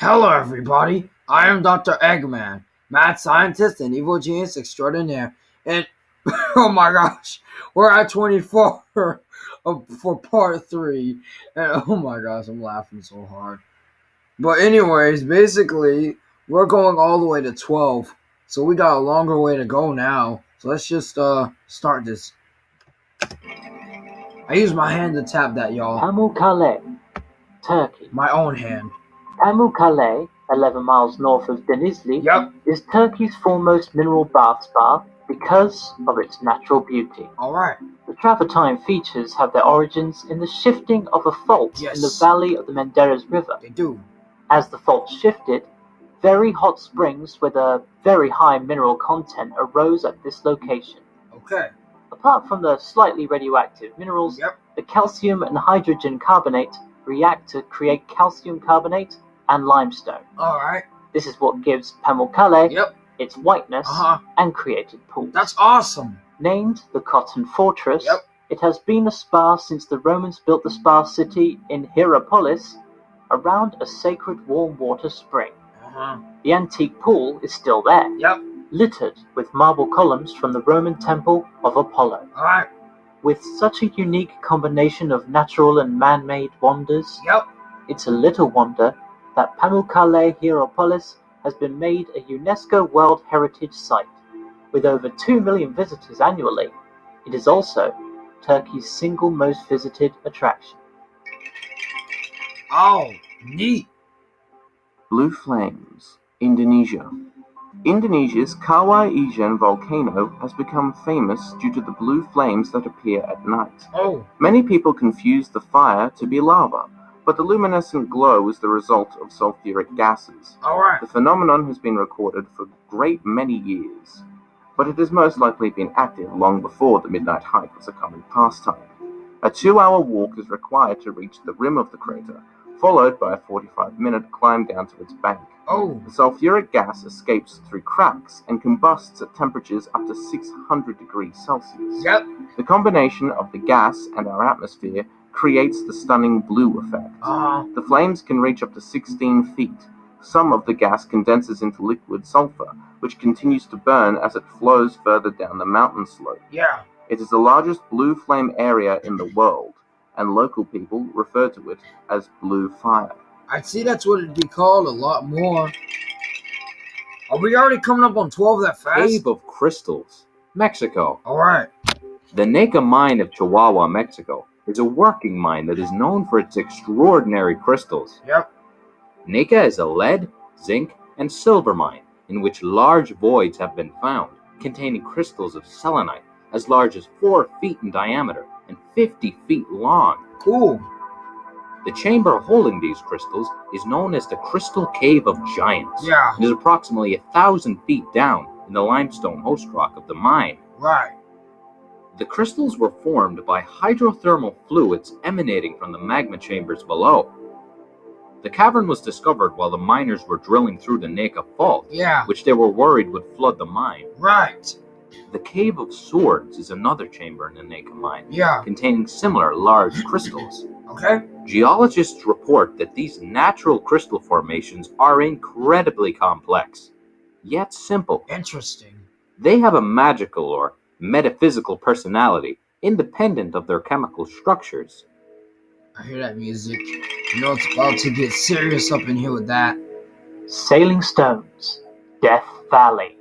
Hello, everybody. I am Dr. Eggman, mad scientist and evil genius extraordinaire. And oh my gosh, we're at 24 for part 3. And oh my gosh, I'm laughing so hard. But, anyways, basically, we're going all the way to 12. So we got a longer way to go now. So let's just start this. I use my hand to tap that, y'all. Pamukkale, Turkey. My own hand. Pamukkale, 11 miles north of Denizli, Yep. is Turkey's foremost mineral bath spa because of its natural beauty. Alright. The travertine features have their origins in the shifting of a fault in the valley of the Menderes River. They do. As the fault shifted, very hot springs with a very high mineral content arose at this location. Okay. Apart from the slightly radioactive minerals, the calcium and hydrogen carbonate react to create calcium carbonate and limestone. Alright. This is what gives Pamukkale its whiteness and created pools. That's awesome. Named the Cotton Fortress, it has been a spa since the Romans built the spa city in Hierapolis around a sacred warm water spring. The antique pool is still there, littered with marble columns from the Roman temple of Apollo. Alright. With such a unique combination of natural and man-made wonders, it's a little wonder that Pamukkale Hierapolis has been made a UNESCO World Heritage Site. With over 2 million visitors annually, it is also Turkey's single most visited attraction. Oh, neat. Blue Flames, Indonesia. Indonesia's Kawah Ijen volcano has become famous due to the blue flames that appear at night. Oh. Many people confuse the fire to be lava, but the luminescent glow is the result of sulfuric gases. Alright. The phenomenon has been recorded for a great many years, but it has most likely been active long before the midnight hike was a common pastime. A 2-hour walk is required to reach the rim of the crater, followed by a 45-minute climb down to its bank. Oh. The sulfuric gas escapes through cracks and combusts at temperatures up to 600 degrees Celsius. The combination of the gas and our atmosphere creates the stunning blue effect. The flames can reach up to 16 feet. Some of the gas condenses into liquid sulfur, which continues to burn as it flows further down the mountain slope. It is the largest blue flame area in the world, and local people refer to it as blue fire. I'd see that's what it'd be called a lot more. Are we already coming up on 12 that fast? Cave of Crystals, Mexico. Alright. The Nica mine of Chihuahua, Mexico, is a working mine that is known for its extraordinary crystals. Nica is a lead, zinc, and silver mine in which large voids have been found, containing crystals of selenite as large as 4 feet in diameter and 50 feet long. Cool. The chamber holding these crystals is known as the Crystal Cave of Giants. It is approximately 1,000 feet down in the limestone host rock of the mine. Right. The crystals were formed by hydrothermal fluids emanating from the magma chambers below. The cavern was discovered while the miners were drilling through the Nica fault, which they were worried would flood the mine. Right. The Cave of Swords is another chamber in the Nica mine, Yeah. containing similar large crystals. Okay. Geologists report that these natural crystal formations are incredibly complex, yet simple. Interesting. They have a magical or metaphysical personality, independent of their chemical structures. I hear that music. You know it's about to get serious up in here with that. Sailing Stones, Death Valley,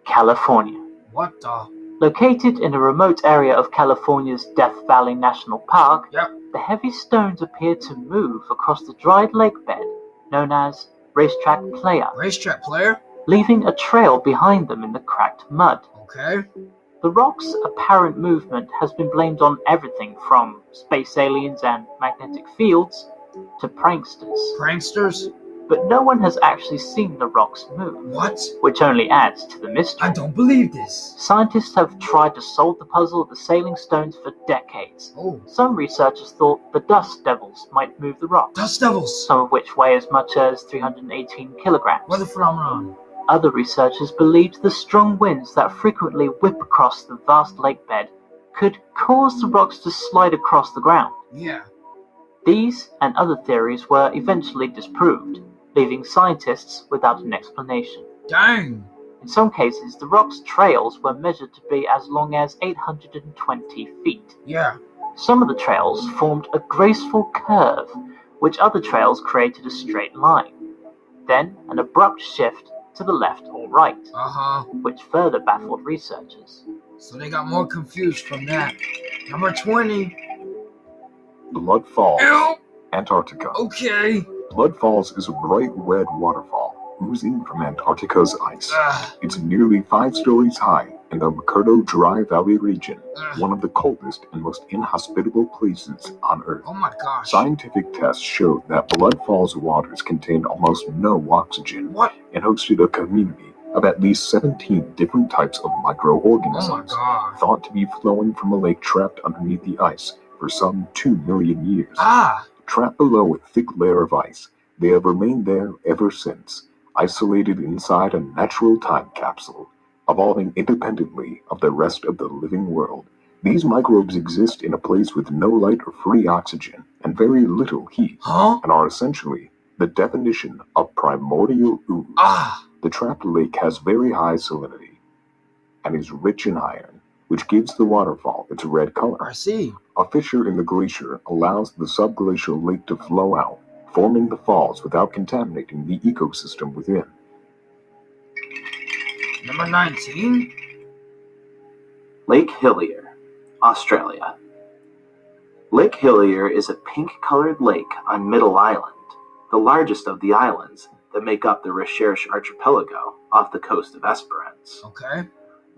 California. What the? Located in a remote area of California's Death Valley National Park, the heavy stones appear to move across the dried lake bed known as Racetrack Playa. Racetrack Player? Leaving a trail behind them in the cracked mud. Okay. The rock's apparent movement has been blamed on everything from space aliens and magnetic fields to pranksters. Pranksters? But no one has actually seen the rocks move. What? Which only adds to the mystery. I don't believe this. Scientists have tried to solve the puzzle of the sailing stones for decades. Oh. Some researchers thought the dust devils might move the rocks. Dust devils? Some of which weigh as much as 318 kilograms. Weather phenomenon. Other researchers believed the strong winds that frequently whip across the vast lake bed could cause the rocks to slide across the ground. Yeah. These and other theories were eventually disproved, leaving scientists without an explanation. Dang! In some cases, the rock's trails were measured to be as long as 820 feet. Yeah. Some of the trails formed a graceful curve, which other trails created a straight line. Then an abrupt shift to the left or right, which further baffled researchers. So they got more confused from that. Number 20. Blood Falls, Ew. Antarctica. Okay. Blood Falls is a bright red waterfall oozing from Antarctica's ice. It's nearly 5 stories high in the McMurdo Dry Valley region, one of the coldest and most inhospitable places on Earth. Oh my gosh. Scientific tests showed that Blood Falls waters contained almost no oxygen and hosted a community of at least 17 different types of microorganisms thought to be flowing from a lake trapped underneath the ice for some 2 million years. Trapped below a thick layer of ice, they have remained there ever since, isolated inside a natural time capsule, evolving independently of the rest of the living world. These microbes exist in a place with no light or free oxygen and very little heat, and are essentially the definition of primordial ooze. The trapped lake has very high salinity and is rich in iron, which gives the waterfall its red color. I see. A fissure in the glacier allows the subglacial lake to flow out, forming the falls without contaminating the ecosystem within. Number 19. Lake Hillier, Australia. Lake Hillier is a pink-colored lake on Middle Island, the largest of the islands that make up the Recherche Archipelago off the coast of Esperance. Okay.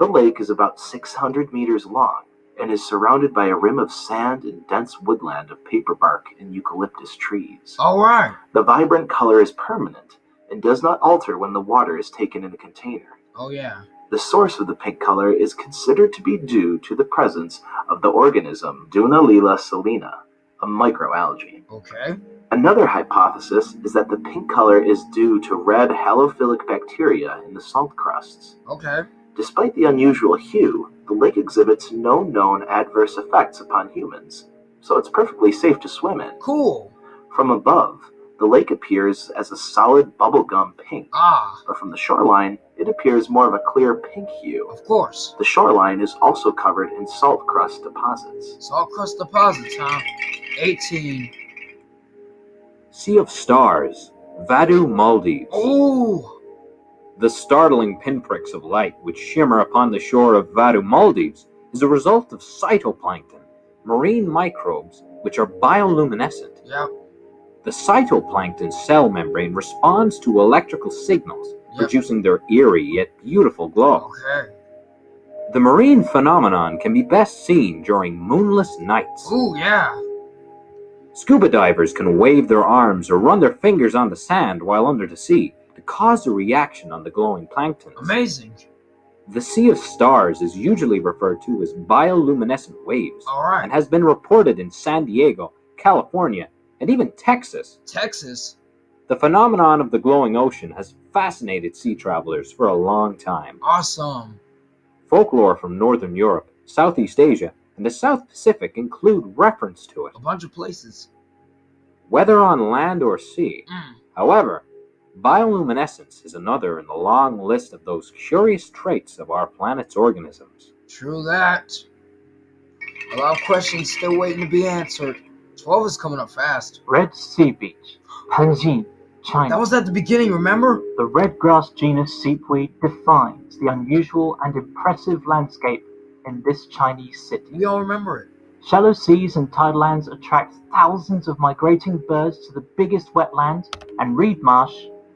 The lake is about 600 meters long and is surrounded by a rim of sand and dense woodland of paperbark and eucalyptus trees. All right. The vibrant color is permanent and does not alter when the water is taken in a container. Oh yeah. The source of the pink color is considered to be due to the presence of the organism Dunaliella salina, a microalgae. Okay. Another hypothesis is that the pink color is due to red halophilic bacteria in the salt crusts. Okay. Despite the unusual hue, the lake exhibits no known adverse effects upon humans, so it's perfectly safe to swim in. Cool. From above, the lake appears as a solid bubblegum pink, but from the shoreline, it appears more of a clear pink hue. Of course. The shoreline is also covered in salt crust deposits. Salt crust deposits, huh? 18. Sea of Stars, Vadu Maldives. Oh! The startling pinpricks of light which shimmer upon the shore of Vadu Maldives is a result of phytoplankton, marine microbes which are bioluminescent. Yep. The phytoplankton cell membrane responds to electrical signals, producing their eerie yet beautiful glow. Okay. The marine phenomenon can be best seen during moonless nights. Ooh, yeah. Scuba divers can wave their arms or run their fingers on the sand while under the sea to cause a reaction on the glowing plankton. Amazing. The Sea of Stars is usually referred to as bioluminescent waves, and has been reported in San Diego, California, and even Texas. Texas? The phenomenon of the glowing ocean has fascinated sea travelers for a long time. Awesome. Folklore from Northern Europe, Southeast Asia, and the South Pacific include reference to it. A bunch of places. Whether on land or sea. However, bioluminescence is another in the long list of those curious traits of our planet's organisms. True that. A lot of questions still waiting to be answered. 12 is coming up fast. Red Sea Beach, Panjin, China. That was at the beginning, remember? The red grass genus seepweed defines the unusual and impressive landscape in this Chinese city. We all remember it. Shallow seas and tidelands attract thousands of migrating birds to the biggest wetland and reed marsh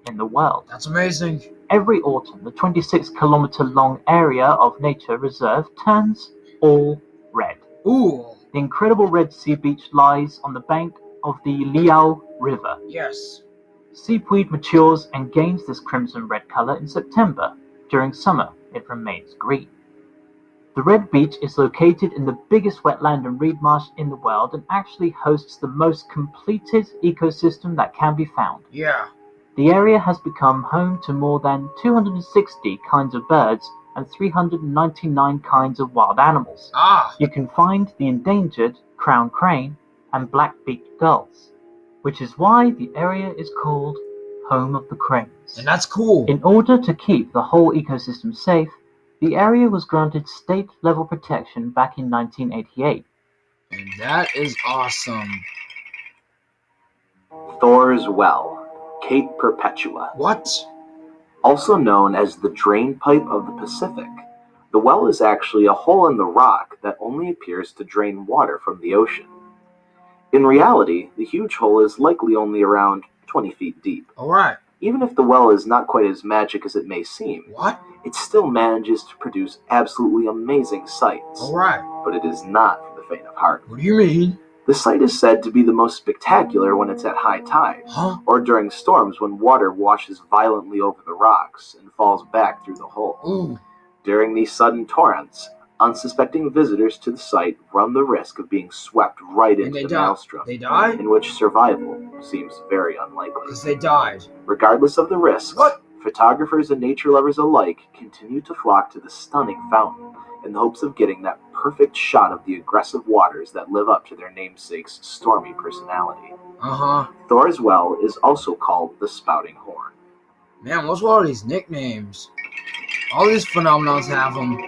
in the world. That's amazing. Every autumn, the 26-kilometer-long area of nature reserve turns all red. Ooh. The incredible Red Sea Beach lies on the bank of the Liao River. Yes. Seepweed matures and gains this crimson-red color in September. During summer, it remains green. The Red Beach is located in the biggest wetland and reed marsh in the world and actually hosts the most completed ecosystem that can be found. Yeah. The area has become home to more than 260 kinds of birds and 399 kinds of wild animals. You can find the endangered crown crane and black-beaked gulls, which is why the area is called home of the cranes. And that's cool. In order to keep the whole ecosystem safe, the area was granted state-level protection back in 1988. And that is awesome. Thor's Well, Cape Perpetua. What? Also known as the drain pipe of the Pacific, the well is actually a hole in the rock that only appears to drain water from the ocean. In reality, the huge hole is likely only around 20 feet deep. Alright. Even if the well is not quite as magic as it may seem, it still manages to produce absolutely amazing sights. Alright. But it is not for the faint of heart. What do you mean? The site is said to be the most spectacular when it's at high tide, or during storms when water washes violently over the rocks and falls back through the hole. Ooh. During these sudden torrents, unsuspecting visitors to the site run the risk of being swept right into the maelstrom, They die? in which survival seems very unlikely. Because they died. Regardless of the risks, photographers and nature lovers alike continue to flock to the stunning fountain in the hopes of getting that perfect shot of the aggressive waters that live up to their namesake's stormy personality. Thor's Well is also called the Spouting Horn. Man, what's with all these nicknames? All these phenomenons have them.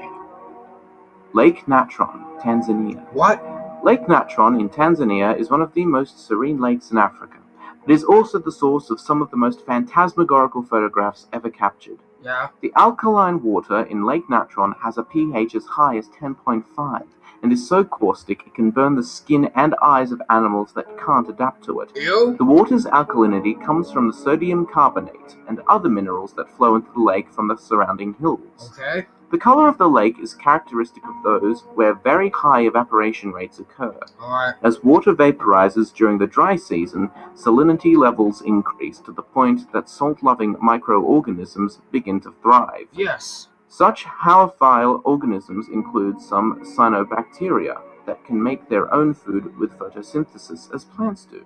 Lake Natron, Tanzania. What? Lake Natron in Tanzania is one of the most serene lakes in Africa. It is also the source of some of the most phantasmagorical photographs ever captured. Yeah. The alkaline water in Lake Natron has a pH as high as 10.5 and is so caustic it can burn the skin and eyes of animals that can't adapt to it. Ew. The water's alkalinity comes from the sodium carbonate and other minerals that flow into the lake from the surrounding hills. Okay. The color of the lake is characteristic of those where very high evaporation rates occur. Alright. As water vaporizes during the dry season, salinity levels increase to the point that salt-loving microorganisms begin to thrive. Yes. Such halophile organisms include some cyanobacteria that can make their own food with photosynthesis as plants do.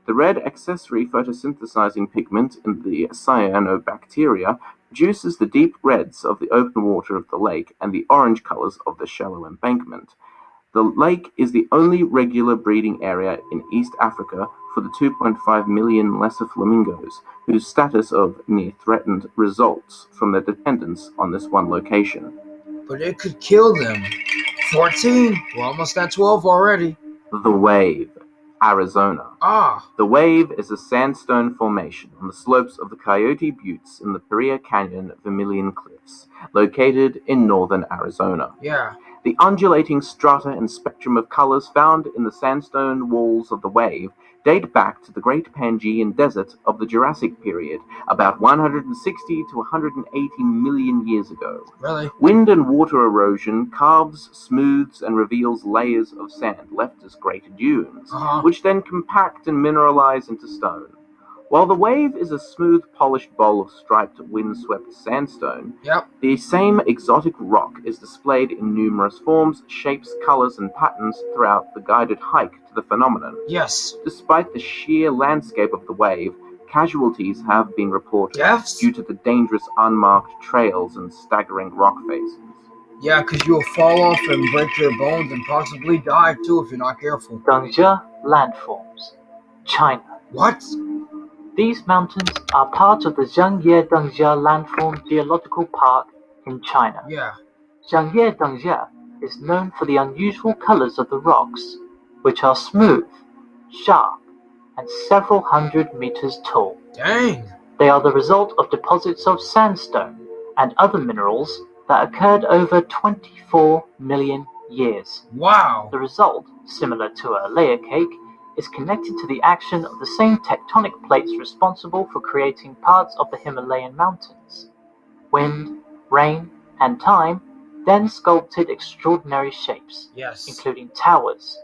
The red accessory photosynthesizing pigment in the cyanobacteria produces the deep reds of the open water of the lake and the orange colors of the shallow embankment. The lake is the only regular breeding area in East Africa for the 2.5 million lesser flamingos, whose status of near threatened results from their dependence on this one location. But it could kill them. 14. We're almost at 12 already. The Wave, Arizona. The Wave is a sandstone formation on the slopes of the Coyote Buttes in the Paria Canyon Vermilion Cliffs, located in northern Arizona. Yeah. The undulating strata and spectrum of colors found in the sandstone walls of the Wave date back to the Great Pangean Desert of the Jurassic period, about 160 to 180 million years ago. Really? Wind and water erosion carves, smooths, and reveals layers of sand left as great dunes, which then compact and mineralize into stone. While the Wave is a smooth, polished bowl of striped, wind-swept sandstone, the same exotic rock is displayed in numerous forms, shapes, colors, and patterns throughout the guided hike to the phenomenon. Yes. Despite the sheer landscape of the Wave, casualties have been reported due to the dangerous unmarked trails and staggering rock faces. Yeah, because you'll fall off and break your bones and possibly die too if you're not careful. Dengzhi landforms, China. What? These mountains are part of the Zhangye Dengzhi Landform Geological Park in China. Yeah. Zhangye Dengzhi is known for the unusual colors of the rocks, which are smooth, sharp, and several hundred meters tall. Dang. They are the result of deposits of sandstone and other minerals that occurred over 24 million years. Wow. The result, similar to a layer cake, is connected to the action of the same tectonic plates responsible for creating parts of the Himalayan mountains. Wind, rain, and time then sculpted extraordinary shapes, including towers,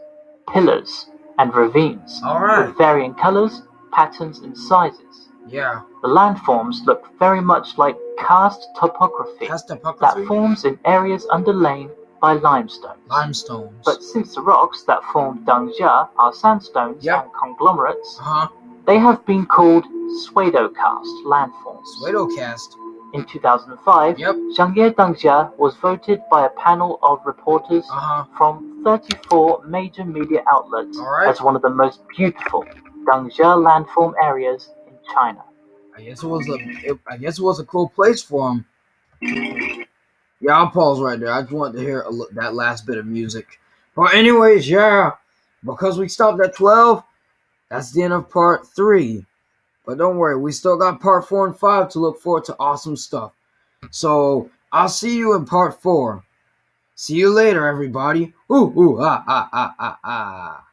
pillars, and ravines with varying colors, patterns, and sizes. Yeah. The landforms look very much like karst topography that forms in areas underlain by limestones. But since the rocks that form Dengzhi are sandstones and conglomerates, they have been called pseudokarst landforms. Pseudokarst. In 2005, Zhangye Dengzhi was voted by a panel of reporters from 34 major media outlets as one of the most beautiful Dengzhi landform areas in China. I guess it was a cool place for him. Yeah, I'll pause right there. I just wanted to hear that last bit of music. But anyways, yeah, because we stopped at 12, that's the end of part 3. But don't worry, we still got part 4 and 5 to look forward to awesome stuff. So I'll see you in part 4. See you later, everybody. Ooh, ooh, ah, ah, ah, ah, ah.